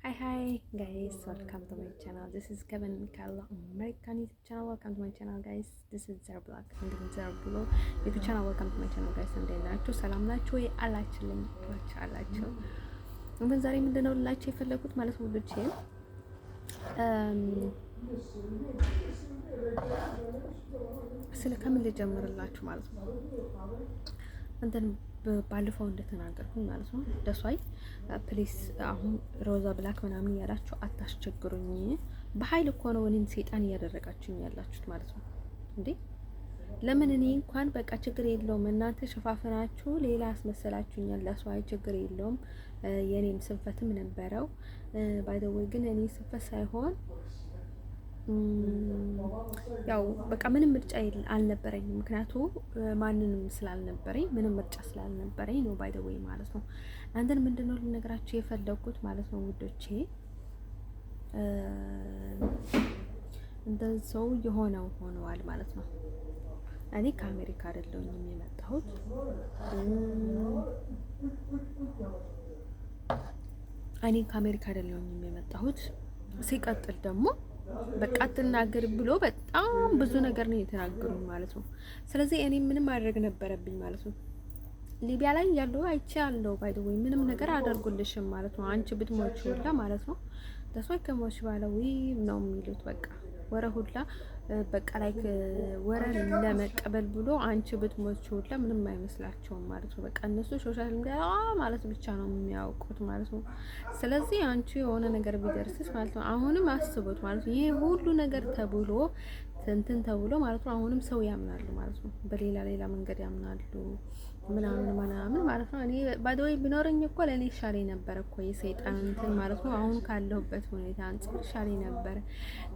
Hi guys, welcome to my channel. This is Kevin Mikala American YouTube channel. Welcome to my channel guys. This is Zara Black and Zara Blue YouTube channel. Welcome to my channel guys. እንዴት ናችሁ? ሰላም ናችሁ ወይ? አላችሁልኝ አላችሁ። እንግዲህ ዛሬ ምንድነው ልላችሁ የፈለኩት ማለት ነው ልጅ ስለ ከምን ልጀምርላችሁ ማለት ነው እንትን ባለፈው እንደተናገርኩኝ ማለት ነው ደሷይ ፕሊስ አሁን ሮዛ ብላክ ምናምን ያላችሁ አታስቸግሩኝ። በኃይል እኮ ነው እኔን ሰይጣን እያደረጋችሁኝ ያላችሁት ማለት ነው እንዴ። ለምን እኔ እንኳን በቃ ችግር የለውም እናንተ ሸፋፍናችሁ ሌላ አስመሰላችሁኛል። ለሷይ ችግር የለውም የኔም ስንፈትም ነበረው። ባይ ዘ ወይ ግን እኔ ስንፈት ሳይሆን ያው በቃ ምንም ምርጫ አልነበረኝም። ምክንያቱም ማንንም ስላልነበረኝ ምንም ምርጫ ስላልነበረኝ ነው ባይ ዘ ወይ ማለት ነው። አንተን ምንድነው ልነግራችሁ የፈለኩት ማለት ነው ውዶቼ፣ እንደዛው የሆነው ሆነዋል ማለት ነው። እኔ ከአሜሪካ አይደለሁኝም የመጣሁት ሲቀጥል ደግሞ በቃ አትናገር ብሎ በጣም ብዙ ነገር ነው የተናገሩኝ ማለት ነው። ስለዚህ እኔ ምንም ማድረግ ነበረብኝ ማለት ነው። ሊቢያ ላይ ያለው አይቼ አለው ባይ ዘ ወይ ምንም ነገር አደርጉልሽም ማለት ነው። አንቺ ብትሞች ሁላ ማለት ነው ደስዋይ ከሞች ባለው ነው የሚሉት በቃ ወረ ሁላ በቃ ላይክ ወረ ለመቀበል ብሎ አንቺ ብትሞች ሁላ ምንም አይመስላቸውም ማለት ነው። በቃ እነሱ ሶሻል ሚዲያ ማለት ብቻ ነው የሚያውቁት ማለት ነው። ስለዚህ አንቺ የሆነ ነገር ቢደርስስ ማለት ነው አሁንም አስቡት ማለት ነው። ይሄ ሁሉ ነገር ተብሎ እንትን ተብሎ ማለት ነው አሁንም ሰው ያምናሉ ማለት ነው። በሌላ መንገድ ያምናሉ ምናምን ማለት ነው። እኔ ባዶይ ቢኖርኝ እኮ ለኔ ሻሌ ነበር እኮ የሰይጣን እንትን ማለት ነው። አሁን ካለሁበት ሁኔታ አንፃር ሻሌ ነበር።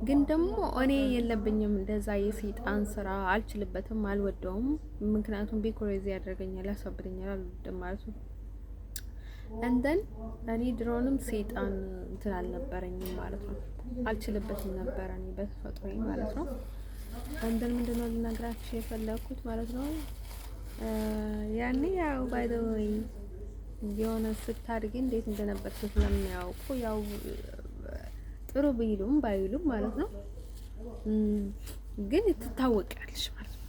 ግን ደግሞ እኔ የለብኝም እንደዛ የሰይጣን ስራ አልችልበትም፣ አልወደውም። ምክንያቱም ቢኮሬዚ ያደርገኛል፣ ያሳብደኛል፣ አልወድም ማለት ነው። እንደን እኔ ድሮንም ሰይጣን እንትን አልነበረኝም ማለት ነው። አልችልበትም ነበር እኔ በተፈጥሮዬ ማለት ነው። እንደን ምንድነው ልነግራችሁ የፈለኩት ማለት ነው ያኔ ያው ባይ ዘ ወይ የሆነ ስታድጊ እንዴት እንደነበር ስለሚያውቁ ያው ጥሩ ቢሉም ባይሉም ማለት ነው ግን ትታወቂያለሽ ማለት ነው።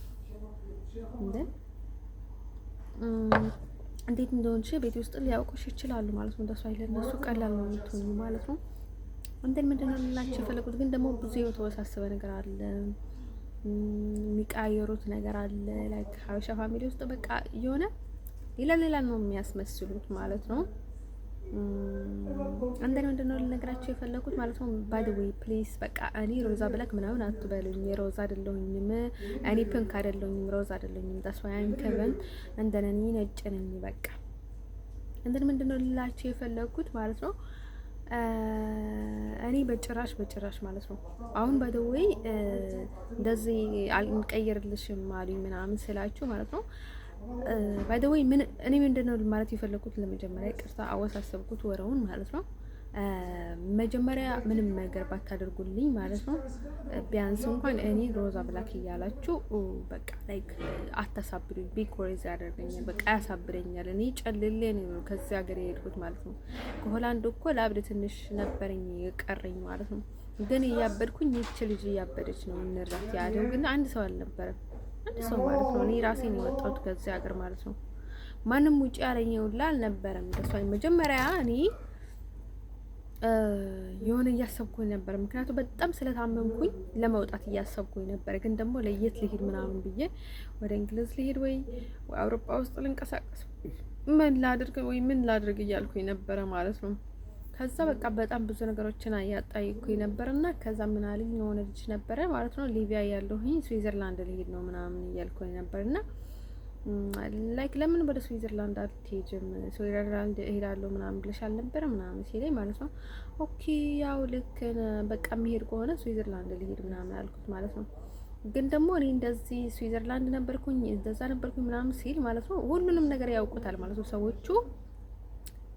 እንዴት እንደሆንሽ ቤት ውስጥ ሊያውቁሽ ይችላሉ ማለት ነው። እንደሱ አይደለም እነሱ ቀላል ነው የምትሆኚ ማለት ነው። ምንድነው ልላችሁ የፈለኩት ግን ደግሞ ብዙ የተወሳሰበ ነገር አለ፣ የሚቃየሩት ነገር አለ። ላይክ ሀበሻ ፋሚሊ ውስጥ በቃ የሆነ ሌላ ነው የሚያስመስሉት ማለት ነው። ምንድነው ልነግራችሁ የፈለኩት ማለት ነው ባይ ዘ ዌይ ፕሊዝ በቃ እኔ ሮዛ ብላክ ምናምን አትበሉኝ። ሮዛ አይደለሁኝም፣ እኔ ፒንክ አይደለሁኝም፣ ሮዛ አይደለሁኝም። ታስዋያን ከበን እንደነኝ ነጭ ነኝ በቃ። ምንድነው ልላችሁ የፈለኩት ማለት ነው እኔ በጭራሽ ማለት ነው አሁን ባይ ዘ ዌይ እንደዚህ አልቀየርልሽም አሉኝ ምናምን ስላችሁ ማለት ነው ባይ ዘ ዌይ እኔ ምንድነው ማለት የፈለኩት ለመጀመሪያ ይቅርታ አወሳሰብኩት ወረውን ማለት ነው። መጀመሪያ ምንም ነገር ባታደርጉልኝ ማለት ነው ቢያንስ እንኳን እኔ ሮዛ ብላክ እያላችሁ በቃ ላይክ አታሳብዱኝ። ቢኮሬዝ ያደርገኛል፣ በቃ ያሳብደኛል። እኔ ጨልሌ ነው ከዚህ ሀገር የሄድኩት ማለት ነው። ከሆላንድ እኮ ላብድ ትንሽ ነበረኝ የቀረኝ ማለት ነው። ግን እያበድኩኝ ይች ልጅ እያበደች ነው እንራት ያለው ግን አንድ ሰው አልነበረም፣ አንድ ሰው ማለት ነው። እኔ ራሴ ነው የወጣሁት ከዚህ ሀገር ማለት ነው። ማንም ውጪ ያለኝ ሁላ አልነበረም። ደሷ መጀመሪያ እኔ የሆነ እያሰብኩኝ ነበር፣ ምክንያቱም በጣም ስለታመምኩኝ ለመውጣት እያሰብኩኝ ነበር። ግን ደግሞ ለየት ልሄድ ምናምን ብዬ ወደ እንግሊዝ ልሄድ ወይ አውሮፓ ውስጥ ልንቀሳቀስ ምን ላድርግ እያልኩኝ ነበረ ማለት ነው። ከዛ በቃ በጣም ብዙ ነገሮችን አያጣይኩኝ ነበርና ከዛ ምን አለኝ የሆነ ልጅ ነበረ ማለት ነው ሊቢያ ያለሁኝ ስዊዘርላንድ ልሄድ ነው ምናምን እያልኩኝ ነበርና ላይክ ለምን ወደ ስዊዘርላንድ አትሄጂም? ስዊዘርላንድ እሄዳለሁ ምናምን ብለሽ አልነበረ ምናምን ሲለኝ ማለት ነው ኦኬ ያው ልክ በቃ የሚሄድ ከሆነ ስዊዘርላንድ ልሄድ ምናምን አልኩት ማለት ነው። ግን ደግሞ እኔ እንደዚህ ስዊዘርላንድ ነበርኩኝ እንደዛ ነበርኩኝ ምናምን ሲል ማለት ነው ሁሉንም ነገር ያውቁታል ማለት ነው ሰዎቹ።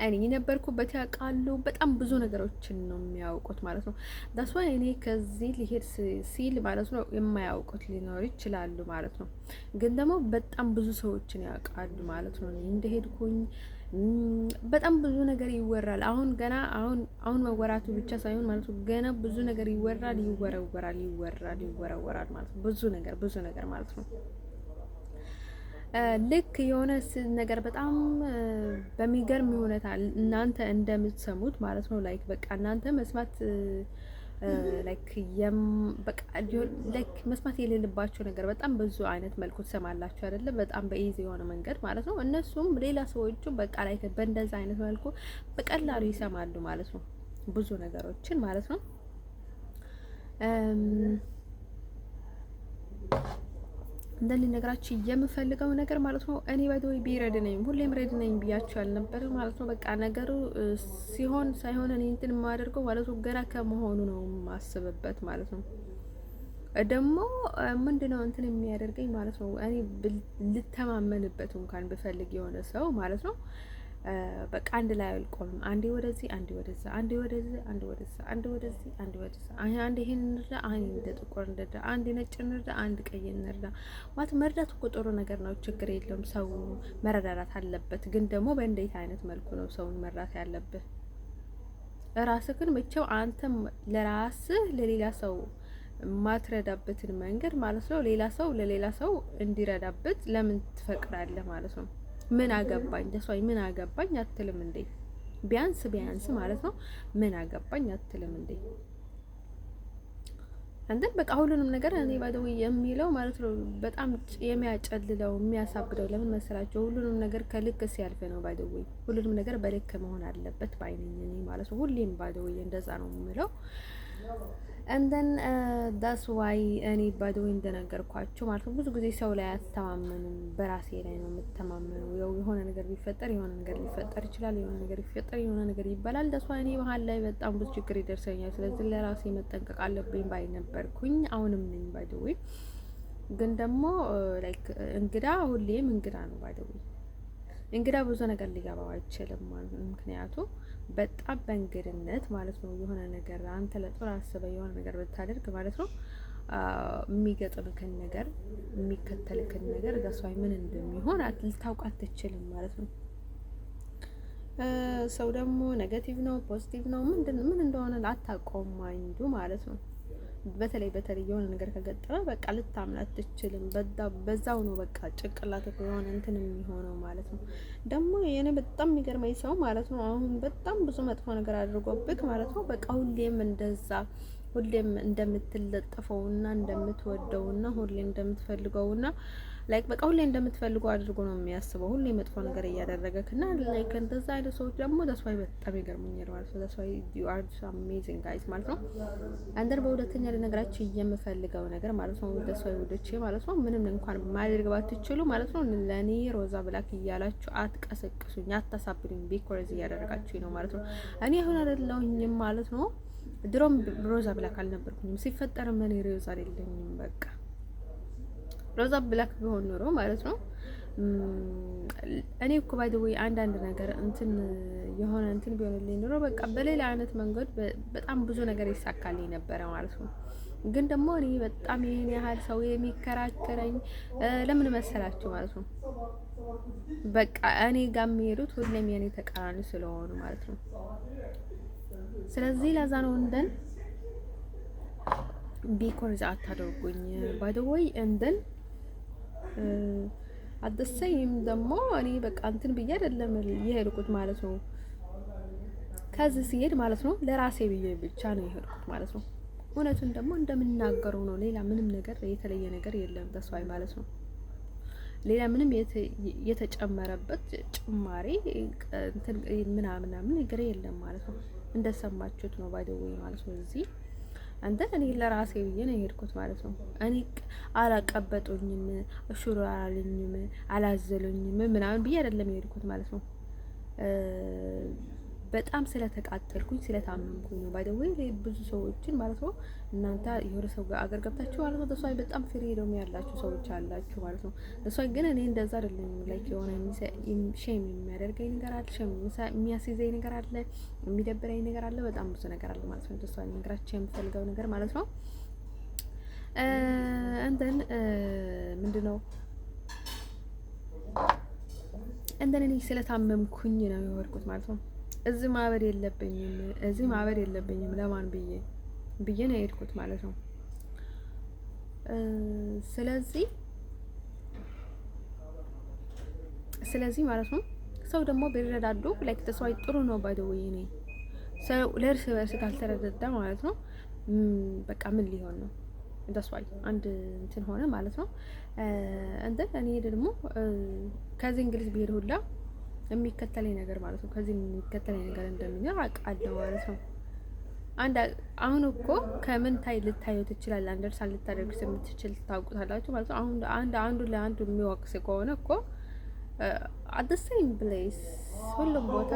እኔ ነበርኩበት ያውቃሉ፣ በጣም ብዙ ነገሮችን ነው የሚያውቁት ማለት ነው። ዳስ ዋይ እኔ ከዚህ ሊሄድ ሲል ማለት ነው የማያውቁት ሊኖር ይችላሉ ማለት ነው። ግን ደግሞ በጣም ብዙ ሰዎችን ያውቃሉ ማለት ነው እንደሄድኩኝ በጣም ብዙ ነገር ይወራል። አሁን ገና አሁን መወራቱ ብቻ ሳይሆን ማለት ነው ገና ብዙ ነገር ይወራል፣ ይወረወራል ማለት ነው። ብዙ ነገር ማለት ነው። ልክ የሆነ ነገር በጣም በሚገርም ሁኔታ እናንተ እንደምትሰሙት ማለት ነው። ላይክ በቃ እናንተ መስማት ላይክ መስማት የሌለባቸው ነገር በጣም ብዙ አይነት መልኩ ትሰማላችሁ አይደለ? በጣም በኢዚ የሆነ መንገድ ማለት ነው። እነሱም ሌላ ሰዎቹ በቃ ላይክ በእንደዛ አይነት መልኩ በቀላሉ ይሰማሉ ማለት ነው፣ ብዙ ነገሮችን ማለት ነው። እንደልነግራችሁ የምፈልገው ነገር ማለት ነው እኔ ባይዶይ ቢረድ ነኝ፣ ሁሌም ረድ ነኝ ብያችሁ ያልነበር ማለት ነው። በቃ ነገሩ ሲሆን ሳይሆን እኔ እንትን የማደርገው ማለት ነው ገና ከመሆኑ ነው የማስብበት ማለት ነው። ደግሞ ምንድነው እንትን የሚያደርገኝ ማለት ነው እኔ ልተማመንበት እንኳን ብፈልግ የሆነ ሰው ማለት ነው በቃ አንድ ላይ አልቆምም። አንዴ ወደዚህ፣ አንዴ ወደዛ፣ አንዴ ወደዚህ፣ አንዴ ወደዛ፣ አንዴ ወደዚህ፣ አንዴ ወደዛ፣ አንዴ ይሄን እንርዳ፣ አንዴ ጥቁር እንርዳ፣ አንዴ ነጭ እንርዳ፣ አንድ ቀይ እንርዳ። ማለት መርዳት እኮ ጥሩ ነገር ነው፣ ችግር የለውም። ሰው መረዳዳት አለበት። ግን ደግሞ በእንዴት አይነት መልኩ ነው ሰውን መርዳት ያለብህ? ራስህን ብቻው አንተም ለራስህ ለሌላ ሰው ማትረዳበትን መንገድ ማለት ነው ሌላ ሰው ለሌላ ሰው እንዲረዳበት ለምን ትፈቅዳለህ ማለት ነው? ምን አገባኝ ደሷይ ምን አገባኝ አትልም እንዴ? ቢያንስ ማለት ነው ምን አገባኝ አትልም እንዴ? አንተን በቃ ሁሉንም ነገር እኔ ባደው የሚለው ማለት ነው በጣም የሚያጨልለው የሚያሳብደው ለምን መሰላቸው? ሁሉንም ነገር ከልክ ሲያልፍ ነው ባደው። ሁሉንም ነገር በልክ መሆን አለበት ባይነኝ እኔ ማለት ነው። ሁሌም ባደው እንደዛ ነው የምለው። እንደን ዳስ ዋይ እኔ ባይዶይ እንደነገርኳችሁ ማለት ነው ብዙ ጊዜ ሰው ላይ አትተማመንም፣ በራሴ ላይ ነው የምተማመነው። ያው የሆነ ነገር ቢፈጠር የሆነ ነገር ሊፈጠር ይችላል፣ የሆነ ነገር ቢፈጠር የሆነ ነገር ይባላል። ዳስ ዋይ እኔ መሀል ላይ በጣም ብዙ ችግር ይደርሰኛል። ስለዚህ ለራሴ መጠንቀቅ አለብኝ ባይ ነበርኩኝ፣ አሁንም ነኝ ባይዶይ። ግን ደግሞ ላይክ እንግዳ ሁሌም እንግዳ ነው ባይዶይ። እንግዳ ብዙ ነገር ሊገባው አይችልም ማለት ነው። ምክንያቱም በጣም በእንግድነት ማለት ነው የሆነ ነገር አንተ ለጥሩ አስበህ የሆነ ነገር ብታደርግ ማለት ነው የሚገጥምክን ነገር የሚከተልክን ነገር ዳሷይ ምን እንደሚሆን ልታውቅ አትችልም ማለት ነው። ሰው ደግሞ ኔጌቲቭ ነው ፖዚቲቭ ነው ምን እንደሆነ አታውቀውም ማይንዱ ማለት ነው። በተለይ የሆነ ነገር ከገጠመ በቃ ልታምን አትችልም። በዛው ነው በቃ ጭንቅላት የሆነ እንትን የሚሆነው ማለት ነው። ደግሞ የኔ በጣም የሚገርመኝ ሰው ማለት ነው አሁን በጣም ብዙ መጥፎ ነገር አድርጎብክ ማለት ነው በቃ ሁሌም እንደምትለጠፈውና እንደምትወደውና ሁሌ እንደምትፈልገውና ላይክ በቃ ሁሌ እንደምትፈልገው አድርጎ ነው የሚያስበው። ሁሌ መጥፎ ነገር እያደረገክና ላይክ እንደዛ አይነት ሰዎች ደግሞ ተስፋይ በጣም ይገርሙኛል ማለት ነው። ተስፋይ you are so amazing guys ማለት ነው። አንደር በሁለተኛ ለነገራችሁ የምፈልገው ነገር ማለት ነው ተስፋይ ወደቼ ማለት ነው ምንም እንኳን ማድረግ ባትችሉ ማለት ነው ለኔ ሮዛ ብላክ እያላችሁ አትቀሰቅሱኝ፣ አታሳብዱኝ። ቢኮዝ እያደረጋችሁ ነው ማለት ነው። እኔ አሁን አይደለሁኝም ማለት ነው። ድሮም ሮዛ ብላክ አልነበርኩኝም። ሲፈጠርም እኔ ሮዛ አይደለኝም በቃ ሮዛ ብላክ ቢሆን ኖሮ ማለት ነው እኔ እኮ ባይ ዘ ወይ አንዳንድ ነገር የሆነ ቢሆንልኝ ኖሮ በቃ በሌላ አይነት መንገድ በጣም ብዙ ነገር ይሳካልኝ ነበረ ማለት ነው። ግን ደግሞ እኔ በጣም ይሄን ያህል ሰው የሚከራከረኝ ለምን መሰላችሁ ማለት ነው በቃ እኔ ጋር የሚሄዱት ሁሌም የኔ ተቃራኒ ስለሆኑ ማለት ነው። ስለዚህ ለዛ ነው እንደን ቢኮርዝ አታደርጉኝ ባይ ዘ ወይ እንደን አደሰይም ደግሞ እኔ በቃ ብዬ አይደለም የሄድኩት ማለት ነው። ከዚህ ሲሄድ ማለት ነው ለራሴ ብዬ ብቻ ነው የሄድኩት ማለት ነው። እውነቱን ደግሞ እንደምናገረው ነው። ሌላ ምንም ነገር የተለየ ነገር የለም ተስፋይ ማለት ነው። ሌላ ምንም የተጨመረበት ጭማሪ ምናምን ነገር የለም ማለት ነው። እንደሰማችሁት ነው ባይ ዘ ወይ ማለት ነው። እዚህ እኔ ለራሴ ብዬ ነው የሄድኩት ማለት ነው። እኔ አላቀበጡኝም፣ እሹሩ አላሉኝም፣ አላዘሉኝም ምናምን ብዬ አይደለም የሄድኩት ማለት ነው። በጣም ስለተቃጠልኩኝ ስለታመምኩኝ ነው። ባይ ዘ ወይ ብዙ ሰዎችን ማለት ነው እናንተ የሆነ ሰው ጋር አገር ገብታችሁ ማለት ነው ተሷይ በጣም ፍሪደም ያላችሁ ሰዎች አላችሁ ማለት ነው። ተሷይ ግን እኔ እንደዛ አይደለም። ላይክ የሆነ ሼም የሚያደርገኝ ነገር አለ፣ ሼም የሚያስይዘኝ ነገር አለ፣ የሚደብረኝ ነገር አለ፣ በጣም ብዙ ነገር አለ ማለት ነው። ተሷይ ነገራችሁ የምፈልገው ነገር ማለት ነው ምንድነው እንደኔ ስለታመምኩኝ ነው የወርኩት ማለት ነው። እዚህ ማበድ የለብኝም ለማን ብዬ ነው የሄድኩት ማለት ነው። ስለዚህ ማለት ነው ሰው ደግሞ ቢረዳዱ ላይክ ተስዋይ ጥሩ ነው። ባይ ዘ ወይ እኔ ሰው ለእርስ በርስ ካልተረዳዳ ማለት ነው በቃ ምን ሊሆን ነው? ተስዋይ አንድ እንትን ሆነ ማለት ነው። እኔ ደግሞ ከዚህ እንግሊዝ ብሄድ ሁላ የሚከተለኝ ነገር ማለት ነው ከዚህ የሚከተለኝ ነገር እንደሚኖር አውቃለሁ ማለት ነው። አሁን እኮ ከምን ልታየው ትችላለህ፣ አንደርስታንድ ልታደርጉት የምትችል ታውቁታላችሁ ማለት ነው። አሁን አንዱ ለአንዱ የሚወቅስ ከሆነ እኮ አት ዘ ሴም ፕሌስ ሁሉም ቦታ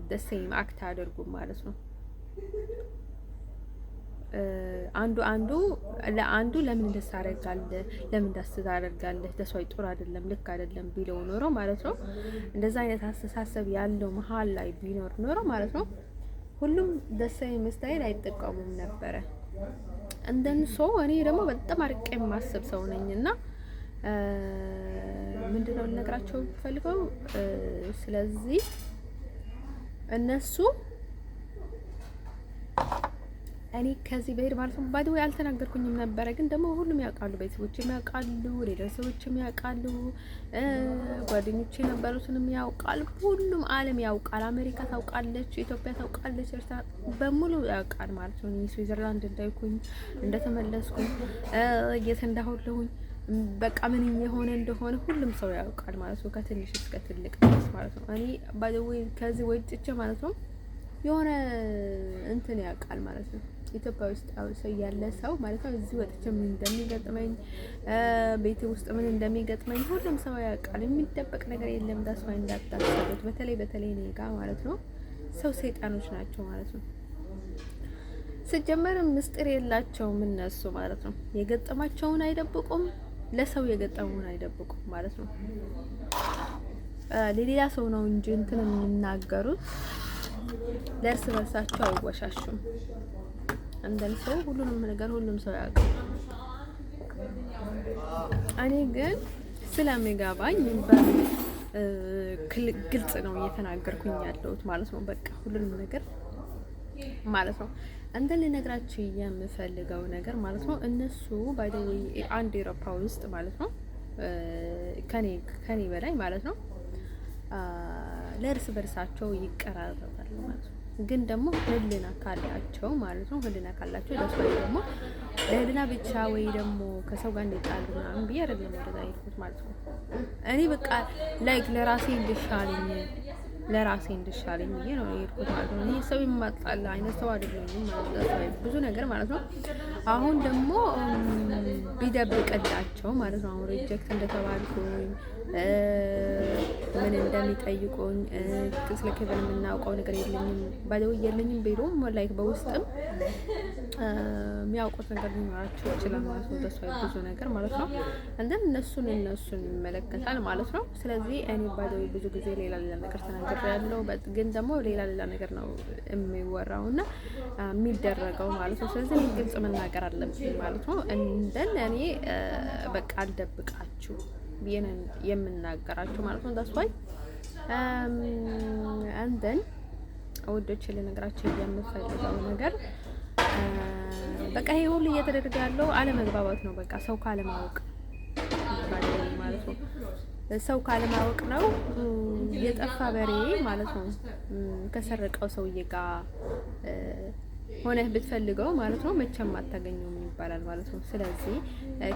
ዘ ሴም አክት አያደርጉም ማለት ነው። አንዱ ለአንዱ ለምን እንደዛ ታደርጋለህ፣ ለምን እንደዛ ታደርጋለህ፣ ተስዋይ ጥሩ አይደለም፣ ልክ አይደለም ቢለው ኖሮ ማለት ነው እንደዛ አይነት አስተሳሰብ ያለው መሀል ላይ ቢኖር ኖሮ ማለት ነው ሁሉም ደሰኝ ስታይል አይጠቀሙም ነበረ። እንደንሶ እኔ ደግሞ በጣም አርቄ የማስብ ሰው ነኝና ምንድነው ልነግራቸው ፈልገው ስለዚህ እነሱ እኔ ከዚህ በሄድ ማለት ነው ባይደው ያልተናገርኩኝም ነበረ፣ ግን ደግሞ ሁሉም ያውቃሉ፣ ቤተሰቦችም ያውቃሉ፣ ሌላ ሰዎችም ያውቃሉ፣ ጓደኞቼ የነበሩትንም ያውቃሉ፣ ሁሉም ዓለም ያውቃል። አሜሪካ ታውቃለች፣ ኢትዮጵያ ታውቃለች፣ ኤርትራ በሙሉ ያውቃል ማለት ነው። እኔ ስዊዘርላንድ እንዳይኩኝ እንደተመለስኩኝ የት እንዳሁለሁኝ በቃ ምን የሆነ እንደሆነ ሁሉም ሰው ያውቃል ማለት ነው፣ ከትንሽ እስከ ትልቅ ድረስ ማለት ነው። እኔ ባይደው ከዚህ ወጥቼ ማለት ነው የሆነ እንትን ያውቃል ማለት ነው። ኢትዮጵያ ውስጥ ሰው ያለ ሰው ማለት ነው እዚህ ወጥቼ ምን እንደሚገጥመኝ ቤቴ ውስጥ ምን እንደሚገጥመኝ ሁሉም ሰው ያውቃል። የሚደበቅ ነገር የለም። ዳስዋ እንዳታስቡት። በተለይ እኔ ጋር ማለት ነው ሰው ሰይጣኖች ናቸው ማለት ነው። ሲጀመር ምስጢር የላቸውም እነሱ ማለት ነው። የገጠማቸውን አይደብቁም፣ ለሰው የገጠሙን አይደብቁም ማለት ነው። ለሌላ ሰው ነው እንጂ እንትን የሚናገሩት ለእርስ በርሳቸው አይወሻሹም። እንደን ሰው ሁሉም ሰው ያውቃል። እኔ ግን ስለሚገባኝ ግልጽ ነው እየተናገርኩኝ ያለሁት ማለት ነው። በቃ ሁሉንም ነገር ማለት ነው ልነግራችሁ የምፈልገው ነገር ማለት ነው እነሱ ባይ ዘ ዌይ አንድ ኤሮፓ ውስጥ ማለት ነው ከኔ በላይ ማለት ነው ለእርስ በርሳቸው ይቀራረባሉ ማለት ነው። ግን ደግሞ ህልና ካላቸው ማለት ነው ህልና ካላቸው ለሱ ደግሞ ለህልና ብቻ ወይ ደግሞ ከሰው ጋር እንጣሉ ምናምን ብዬ አይደለም ወደዛ ይልኩት ማለት ነው። እኔ በቃ ላይክ ለራሴ እንድሻለኝ ብዬ ነው የሄድኩት ማለት ነው። እኔ ሰው የማጣላ አይነት ሰው አይደለሁም ማለት ነው። ብዙ ነገር ማለት ነው። አሁን ደግሞ ቢደብቅላቸው ማለት ነው። አሁን ሪጀክት እንደተባልኩኝ ምን እንደሚጠይቁኝ ስለ ኬቨን የምናውቀው ነገር የለኝም ቢሉም ላይክ በውስጥም የሚያውቁት ነገር ሊኖራቸው ይችላል ማለት ነው። ተስፋ ብዙ ነገር ማለት ነው። እነሱን ይመለከታል ማለት ነው። ስለዚህ እኔ ባይዘው ብዙ ጊዜ ሌላ ነገር ተናግሬያለሁ፣ ግን ደግሞ ሌላ ነገር ነው የሚወራው እና የሚደረገው ማለት ነው። ስለዚህ ግልጽ መናገር አለብኝ ማለት ነው። እኔ በቃ አልደብቃችሁ ብዬን የምናገራችሁ ማለት ነው። ዳስዋይ ወዶች ልነግራችሁ የምፈልገው ነገር በቃ ይሄ ሁሉ እየተደረገ ያለው አለመግባባት ነው። በቃ ሰው ካለማወቅ ማለት ነው። ሰው ካለማወቅ ነው። የጠፋ በሬ ማለት ነው ከሰረቀው ሰውዬ ጋር ሆነህ ብትፈልገው ማለት ነው መቼም አታገኘውም ይባላል ማለት ነው። ስለዚህ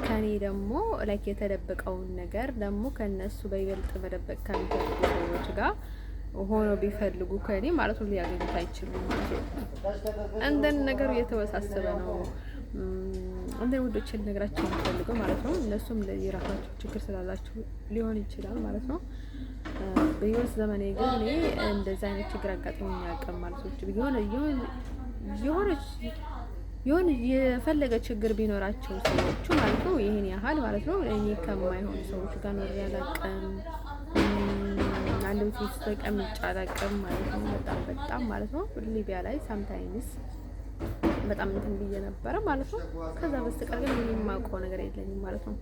ከኔ ደግሞ ላይክ የተደበቀውን ነገር ደግሞ ከነሱ በይበልጥ መደበቅ ከሚፈልጉ ሰዎች ጋር ሆኖ ቢፈልጉ ከኔ ማለት ነው ሊያገኙት አይችሉም ማለት ነው። ነገሩ የተወሳሰበ ነው። ውዶችን ነግራቸው የሚፈልገው ማለት ነው። እነሱም የራሳቸው ችግር ስላላቸው ሊሆን ይችላል ማለት ነው። በህይወት ዘመኔ ግን እኔ እንደዛ አይነት ችግር አጋጥሞኝ አያውቅም ማለት ነው። የሆነ የፈለገ ችግር ቢኖራቸው ሰዎቹ ማለት ነው ይሄን ያህል ማለት ነው እኔ ከማይሆን ሰዎች ጋር ነው ያላቀም አንድ ቤት ውስጥ ተቀምጬ አላውቅም ማለት ነው። በጣም ማለት ነው ሊቢያ ላይ ሳምታይምስ በጣም እንትን ብዬ ነበረ ማለት ነው። ከዛ በስተቀር ግን እኔ የማውቀው ነገር የለኝም ማለት ነው።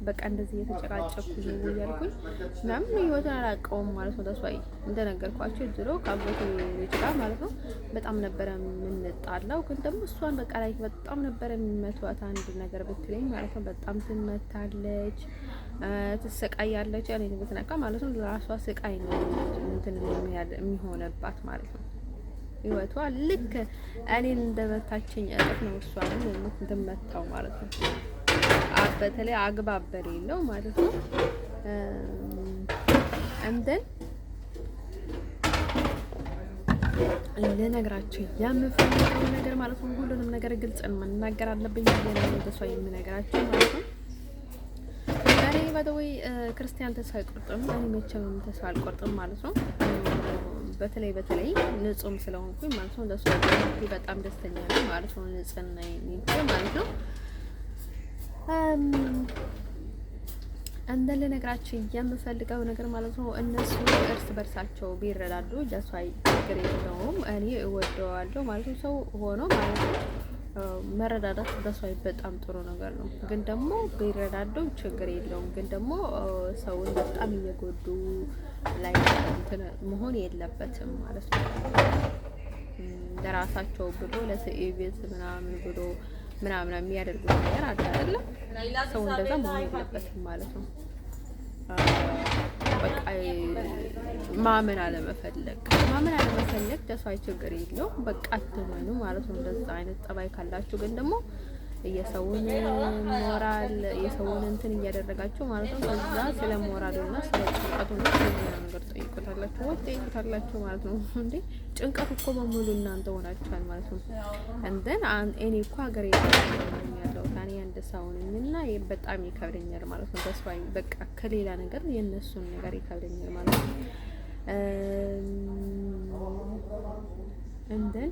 በቃ እንደዚህ እየተጨቃጨኩ ነው እያልኩኝ ምናምን ህይወቱን አላውቀውም ማለት ነው። ተስፋዬ እንደነገርኳቸው ድሮ ከአጎቴ ልጅ ጋር ማለት ነው በጣም ነበረ የምንጣላው። ግን ደግሞ እሷን በቃ ላይ በጣም ነበረ የሚመቷት። አንድ ነገር ብትለኝ ማለት ነው በጣም ትመታለች፣ ትሰቃያለች። እኔን ብትነካ ማለት ነው ለራሷ ስቃይ ነው እንትን የሚሆነባት ማለት ነው። ህይወቷ ልክ እኔን እንደመታችኝ እጥፍ ነው እሷንም የምትመታው ማለት ነው። በተለይ አግባብ በሌለው ማለት ነው። እንደን ለነገራችሁ የምፈልገው ነገር ማለት ነው ሁሉንም ነገር ግልጽ መናገር አለብኝ ብዬ ነው ተስፋ የምነግራችሁ ማለት ነው። እኔ ባደወይ ክርስቲያን ተስፋ አይቆርጥም፣ እኔ መቼም ተስፋ አልቆርጥም ማለት ነው። በተለይ ንጹም ስለሆንኩኝ ማለት ነው ለሱ በጣም ደስተኛ ነኝ ማለት ነው። ንጽህና ማለት ነው። እንደ ልነግራችሁ የምፈልገው ነገር ማለት ነው እነሱ እርስ በርሳቸው ቢረዳዱ ጃስዋይ ችግር የለውም። እኔ እወደዋለሁ ማለት ነው። ሰው ሆኖ ማለት ነው መረዳዳት ጃስዋይ በጣም ጥሩ ነገር ነው። ግን ደግሞ ቢረዳዱ ችግር የለውም። ግን ደግሞ ሰውን በጣም እየጎዱ ላይ መሆን የለበትም ማለት ነው። ለራሳቸው ብሎ ለሰኢቤት ምናምን ብሎ ምናምን የሚያደርጉት ነገር አለ አይደለም። ሰው እንደዛ መሆን የለበትም ማለት ነው። በቃ ማመን አለመፈለግ ተስፋ ችግር የለውም። በቃ አትመኑ ማለት ነው። እንደዛ አይነት ጠባይ ካላችሁ ግን ደግሞ የሰውን ሞራል የሰውን እንትን እያደረጋችሁ ማለት ነው። ከዛ ስለ ሞራልና ስለ ጭንቀቱ ነው ነገር ጠይቁታላችሁ ማለት ነው። እንዴ ጭንቀቱ እኮ በሙሉ እናንተ ሆናችኋል ማለት ነው። እንደን እኔ እኮ ሀገር ያለው ታኔ አንድ ሰው ነኝና በጣም ይከብደኛል ማለት ነው። ተስፋ በቃ ከሌላ ነገር የነሱን ነገር ይከብደኛል ማለት ነው። እንደን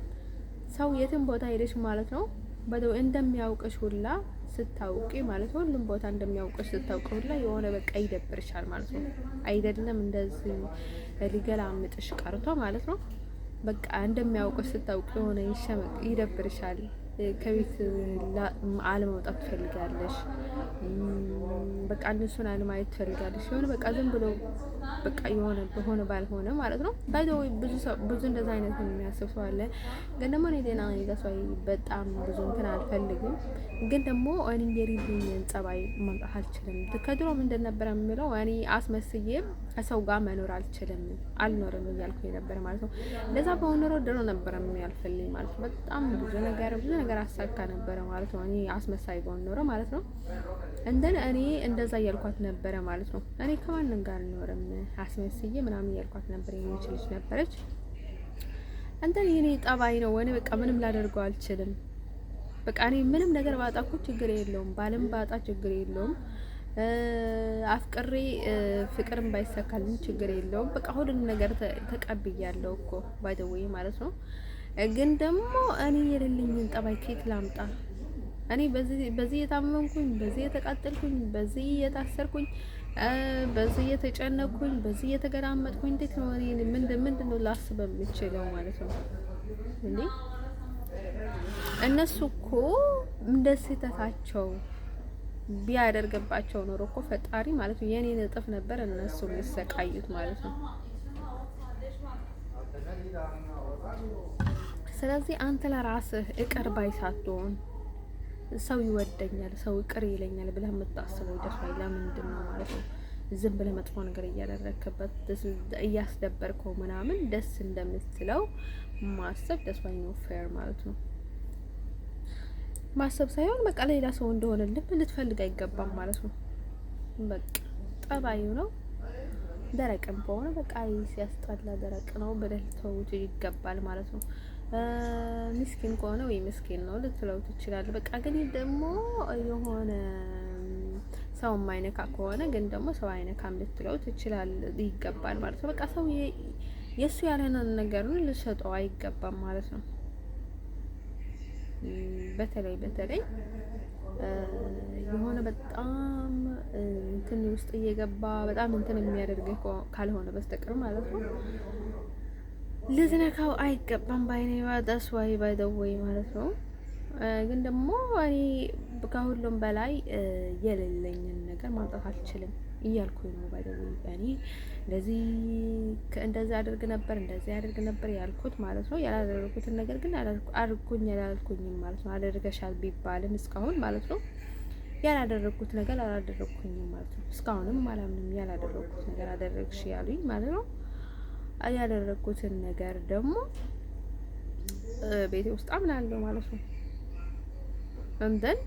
ሰው የትም ቦታ ሄደሽ ማለት ነው በደው እንደሚያውቅሽ ሁላ ስታውቂ ማለት ነው ሁሉም ቦታ እንደሚያውቅሽ ስታውቂ ሁላ የሆነ በቃ ይደብርሻል ማለት ነው። አይደለም እንደዚህ ሊገላምጥሽ ቀርቶ ማለት ነው በቃ እንደሚያውቅሽ ስታውቂ የሆነ ይደብርሻል። ከቤት አለመውጣት ትፈልጋለሽ። በቃ እነሱን አለማየት ትፈልጋለሽ። የሆነ በቃ ዝም ብሎ በቃ የሆነ በሆነ ባልሆነ ማለት ነው። ባይዘው ብዙ እንደዛ አይነት የሚያስብ ሰው አለ። ግን ደግሞ እኔ ጤና ሰው በጣም ብዙ እንትን አልፈልግም። ግን ደግሞ እኔ የሪልኝን ጸባይ ማምጣት አልችልም። ከድሮ ምንድን ነበር የምለው እኔ አስመስዬም ከሰው ጋር መኖር አልኖርም እያልኩ ነበር ማለት ነው። እንደዛ በሆነ ድሮ ነበር የሚያልፈልኝ ማለት ነው። በጣም ብዙ ነገር አሳካ ነበረ ማለት ነው። እኔ አስመሳይ በሆነ ኖሮ ማለት ነው። እኔ እንደዛ እያልኳት ነበረ ማለት ነው። እኔ ከማንም ጋር አልኖርም አስመስዬ ምናምን እያልኳት ነበር። የሚችል ልጅ ነበረች። የኔ ጠባይ ነው። እኔ በቃ ምንም ላደርገው አልችልም። በቃ እኔ ምንም ነገር ባጣ እኮ ችግር የለውም። ባለም ባጣ ችግር የለውም። አፍቅሬ ፍቅርም ባይሰካልኝ ችግር የለውም። በቃ ሁሉንም ነገር ተቀብያለሁ እኮ ባይደወይ ማለት ነው። ግን ደግሞ እኔ የሌለኝን ጠባይ ከየት ላምጣ? እኔ በዚህ የታመምኩኝ፣ በዚህ የተቃጠልኩኝ፣ በዚህ የታሰርኩኝ፣ በዚህ የተጨነቅኩኝ፣ በዚህ የተገራመጥኩኝ እንዴት ነው እኔ ምንድነው ላስብ የምችለው ማለት ነው እንዴ? እነሱ እኮ እንደ ስህተታቸው ቢያደርግባቸው ኖሮ እኮ ፈጣሪ ማለት ነው የኔን እጥፍ ነበር እነሱ የሚሰቃዩት ማለት ነው። ስለዚህ አንተ ለራስህ እቅር ባይ ሳትሆን ሰው ይወደኛል፣ ሰው ይቅር ይለኛል ብለህ የምታስበው ደስ ባይ ለምንድን ነው ማለት ነው? ዝም ብለህ መጥፎ ነገር እያደረክበት እያስደበርከው ምናምን ደስ እንደምትለው ማሰብ ደስ ባይ ነው ፌር ማለት ነው። ማሰብ ሳይሆን በቃ ሌላ ሰው እንደሆነ ልትፈልግ አይገባም ማለት ነው። በቃ ጠባዩ ነው። ደረቅም ከሆነ በቃ ሲያስጠላ ደረቅ ነው ብለህ ተውት ይገባል ማለት ነው። ምስኪን ከሆነ ወይ ምስኪን ነው ልትለው ትችላለህ። በቃ ግን ደግሞ የሆነ ሰው የማይነካ ከሆነ ግን ደግሞ ሰው አይነካም ልትለው ትችላለህ ይገባል ማለት ነው። በቃ ሰው የሱ ያለንን ነገር ነው ልሰጠው አይገባም ማለት ነው። በተለይ የሆነ በጣም እንትን ውስጥ እየገባ በጣም እንትን የሚያደርግ ካልሆነ በስተቀር ማለት ነው ልትነካው አይገባም። ባይኔዋ ዳስዋይ ባይደወይ ማለት ነው። ግን ደግሞ እኔ ከሁሉም በላይ የሌለኝን ነገር ማምጣት አልችልም እያልኩኝ ነው። ባይደው እኔ እንደዚህ አድርግ ነበር ያልኩት ማለት ነው። ያላደረኩትን ነገር ግን አድርጉኝ ያላልኩኝም ማለት ነው። አደርገሻል ቢባልም እስካሁን ማለት ነው ያላደረኩት ነገር አላደረኩኝም ማለት ነው። እስካሁንም አላምንም ያላደረኩት ነገር አደረግሽ ያሉኝ ማለት ነው። ያደረኩትን ነገር ደግሞ ቤቴ ውስጥ አምናለሁ ማለት ነው። እንደን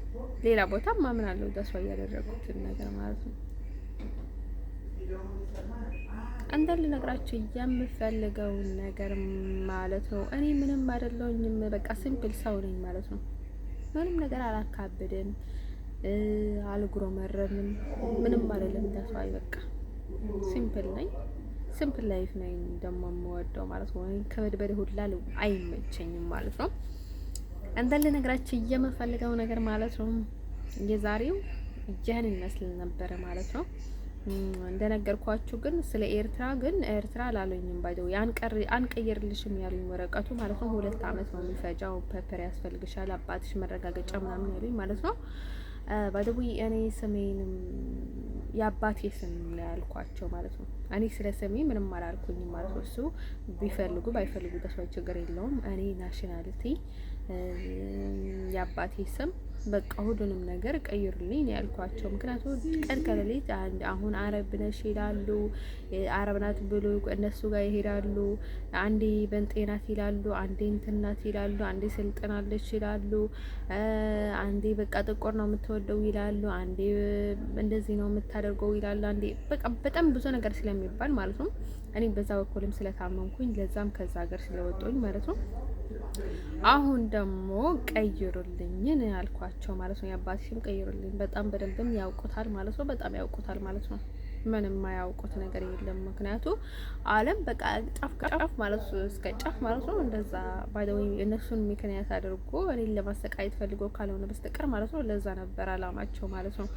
ሌላ ቦታ ማምናለሁ ተስፋ ያደረኩትን ነገር ማለት ነው። እንደን ልነግራችሁ የምፈልገውን ነገር ማለት ነው። እኔ ምንም አይደለሁኝም፣ በቃ ሲምፕል ሰው ነኝ ማለት ነው። ምንም ነገር አላካብድም፣ አልጉረመረምም፣ ምንም አይደለም። ተስፋ በቃ ሲምፕል ነኝ። ሲምፕል ላይፍ ነኝ ደግሞ የምወደው ማለት ነው። ከበድበድ ሁላ አይመቸኝም ማለት ነው። እንደን ልነግራችሁ የምፈልገው ነገር ማለት ነው የዛሬው ይህን ይመስል ነበረ ማለት ነው። እንደነገርኳችሁ ግን ስለ ኤርትራ አላሉኝም። ባይደው አንቀይርልሽም ያሉኝ ወረቀቱ ማለት ነው። 2 አመት ነው የሚፈጃው፣ ፔፐር ያስፈልግሻል፣ አባትሽ መረጋገጫ ምናምን ያሉኝ ማለት ነው። ባይደው እኔ ስሜንም የአባቴ ስም ነው ያልኳቸው ማለት ነው። እኔ ስለ ስሜ ምንም አላልኩኝም ማለት ነው። እሱ ቢፈልጉ ባይፈልጉ ተስፋ ችግር የለውም። እኔ ናሽናሊቲ የአባቴ ስም በቃ ሁሉንም ነገር ቀይሩልኝ ነው ያልኳቸው። ምክንያቱም ቀን ከሌሊት አሁን አረብ ነሽ ይላሉ፣ አረብ ናት ብሎ እነሱ ጋር ይሄዳሉ። አንዴ በንጤናት ይላሉ፣ አንዴ እንትናት ይላሉ፣ አንዴ ስልጥናለች ይላሉ፣ አንዴ በቃ ጥቁር ነው የምትወደው ይላሉ፣ አንዴ እንደዚህ ነው የምታደርገው ይላሉ፣ አንዴ በቃ በጣም ብዙ ነገር ስለሚባል ማለት ነው። እኔ በዛ በኩልም ስለታመንኩኝ ለዛም ከዛ ሀገር ስለወጣሁኝ ማለት ነው። አሁን ደግሞ ቀይሩልኝ ነው ያልኳቸው ማለት ነው። የአባቴ ስም ቀይሩልኝ። በጣም በደንብም ያውቁታል ማለት ነው። በጣም ያውቁታል ማለት ነው። ምንም የማያውቁት ነገር የለም። ምክንያቱ ዓለም በቃ ጫፍ ከጫፍ ማለት ነው እስከ ጫፍ ማለት ነው። እንደዛ ባይደው እነሱን ምክንያት አድርጎ እኔን ለማሰቃየት ፈልጎ ካልሆነ በስተቀር ማለት ነው። ለዛ ነበር አላማቸው ማለት ነው።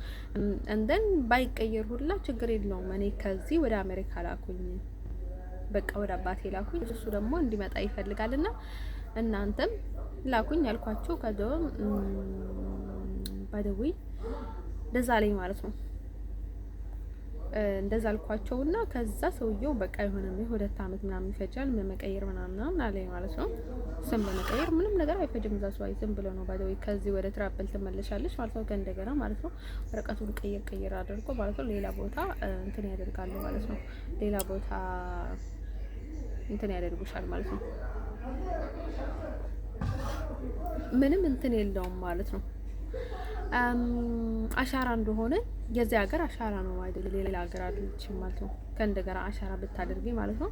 እንደን ባይቀየር ሁላ ችግር የለውም። እኔ ከዚህ ወደ አሜሪካ ላኩኝ፣ በቃ ወደ አባቴ ላኩኝ። እሱ ደግሞ እንዲመጣ ይፈልጋልና እናንተም ላኩኝ ያልኳቸው ከዶም ባይደው እንደዛ ላይ ማለት ነው። እንደዛ አልኳቸውና ከዛ ሰውየው በቃ የሆነ 2 አመት ምናምን ይፈጃል መቀየር ምናምን አለኝ ማለት ነው። ስም በመቀየር ምንም ነገር አይፈጅም። እዛ ሰው ዝም ብሎ ነው ባይደው ከዚህ ወደ ትራፕል ትመለሻለሽ ማለት ነው። ከእንደገና ማለት ነው ወረቀቱን ቀይር አድርጎ ማለት ነው ሌላ ቦታ እንትን ያደርጋሉ ማለት ነው። ሌላ ቦታ እንትን ያደርጉሻል ማለት ነው። ምንም እንትን የለውም ማለት ነው። አሻራ እንደሆነ የዚህ ሀገር አሻራ ነው አይደል? ሌላ ሀገር አይደለም ማለት ነው። ከእንደገና አሻራ ብታደርጊ ማለት ነው።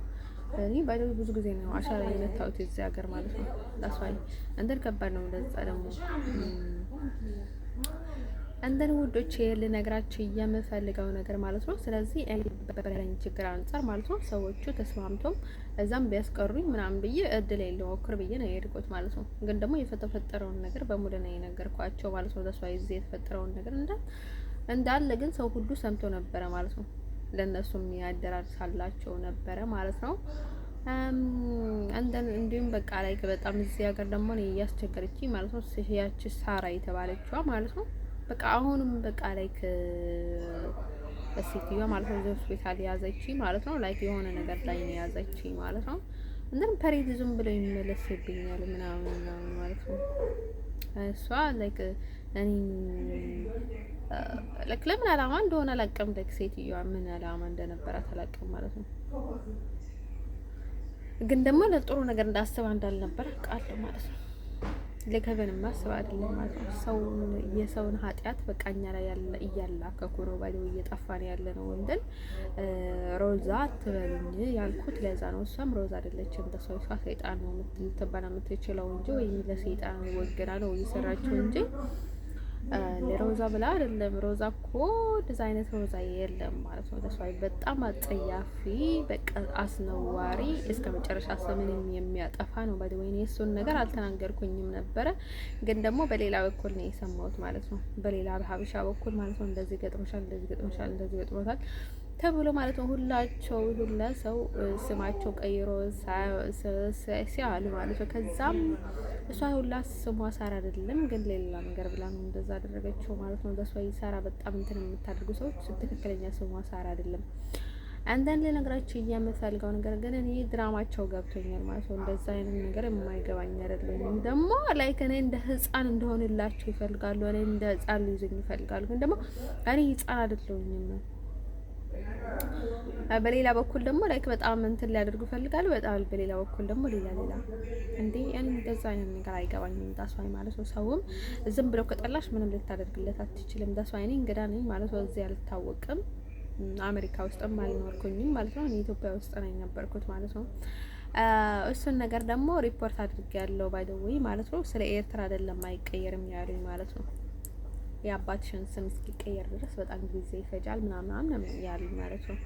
እኔ ባይደው ብዙ ጊዜ ነው አሻራ የመታወት የዚህ ሀገር ማለት ነው። ዳስዋይ እንደን ከባድ ነው። እንደዛ ደግሞ እንደን ውዶች ልነግራችሁ የምፈልገው ነገር ማለት ነው። ስለዚህ እኔ በበረኝ ችግር አንፃር ማለት ነው ሰዎቹ ተስማምቶም እዛም ቢያስቀሩኝ ምናምን ብዬ እድል የለው ሞክር ብዬ ነው የሄድኩት ማለት ነው። ግን ደግሞ የተፈጠረውን ነገር በሙሉ ነው የነገርኳቸው ማለት ነው። ተስፋ ይዘ የተፈጠረውን ነገር እንዳለ ግን ሰው ሁሉ ሰምቶ ነበረ ማለት ነው። ለነሱም ያደራሳላቸው ነበረ ማለት ነው። እንዲሁም በቃ ላይ በጣም እዚህ ሀገር ደግሞ ነው እያስቸገረችኝ ማለት ነው። ያቺ ሳራ የተባለችዋ ማለት ነው። በቃ አሁንም በቃ ላይክ በሴትዮዋ ማለት ነው ሆስፒታል ያዘችኝ ማለት ነው። ላይክ የሆነ ነገር ላይ ነው ያዘችኝ ማለት ነው። እንደም ፐሬድ ዝም ብለው ይመለስብኛል ምናምን ማለት ነው። እሷ ላይክ እኔ ላይክ ለምን አላማ እንደሆነ አላውቅም። ላይክ ሴትዮዋ ምን አላማ እንደነበራት አላውቅም ማለት ነው። ግን ደግሞ ለጥሩ ነገር እንዳስባ እንዳልነበር አውቃለሁ ማለት ነው። ለከበን ማስብ አይደለም ማለት ነው። ሰው የሰውን ኃጢያት በቃኛ ላይ ያለ እያላከኩ ነው ባይው እየጠፋን ያለ ነው። እንደን ሮዛ አትበሉኝ ያልኩት ለዛ ነው። እሷም ሮዛ አይደለችም። ተሰው ሰይጣን ነው የምትባል የምትችለው እንጂ ወይም ለሰይጣን ወገራ ነው እየሰራችው እንጂ ለሮዛ ብላ አይደለም። ሮዛ እኮ እንደዛ አይነት ሮዛ የለም ማለት ነው። ተስፋይ በጣም አጸያፊ በቃ አስነዋሪ እስከ መጨረሻ ስምንም የሚያጠፋ ነው። ወይኔ እሱን ነገር አልተናገርኩኝም ነበረ፣ ግን ደግሞ በሌላ በኩል ነው የሰማሁት ማለት ነው። በሌላ በሀበሻ በኩል ማለት ነው። እንደዚህ ገጥሞሻል፣ እንደዚህ ገጥሞሻል፣ እንደዚህ ገጥሞታል ተብሎ ማለት ነው። ሁላ ሰው ስማቸው ቀይሮ ሲያሉ ማለት ነው። ከዛም እሷ ሁላ ስሟ ሳራ አይደለም ግን ሌላ ነገር ብላ ነው እንደዛ አደረገችው ማለት ነው። ለሷ ሳራ በጣም እንትን የምታደርጉ ሰዎች ትክክለኛ ስሟ ሳራ አይደለም። አንዳንድ ለነገራችሁ የምፈልገው ነገር ግን እኔ ድራማቸው ገብቶኛል ማለት ነው። እንደዛ አይነት ነገር የማይገባኝ አይደለም። ደግሞ ላይክ እኔ እንደ ህፃን እንደሆንላችሁ ይፈልጋሉ። እኔ እንደ ህፃን ሊይዙኝ ይፈልጋሉ። ግን ደግሞ እኔ ህፃን አይደለሁኝም። በሌላ በኩል ደግሞ ላይክ በጣም እንትን ሊያደርጉ ይፈልጋሉ። በጣም በሌላ በኩል ደግሞ ሌላ እንዴ እኔ እንደዛ አይነት ነገር አይገባኝም። ዳስዋይ ማለት ነው። ሰውም ዝም ብለው ከጠላሽ ምንም ልታደርግለት አትችልም። ዳስዋይ እኔ እንግዳ ነኝ ማለት ነው። እዚህ አልታወቅም። አሜሪካ ውስጥም አልኖርኩኝም ማለት ነው። እኔ ኢትዮጵያ ውስጥ ነኝ ነበርኩት ማለት ነው። እሱን ነገር ደግሞ ሪፖርት አድርጌያለሁ ባይ ዘ ዌይ ማለት ነው። ስለ ኤርትራ አይደለም አይቀየርም ያሉኝ ማለት ነው። የአባትሽን ስም እስኪቀየር ድረስ በጣም ጊዜ ይፈጃል ምናምን ያሉኝ ማለት ነው።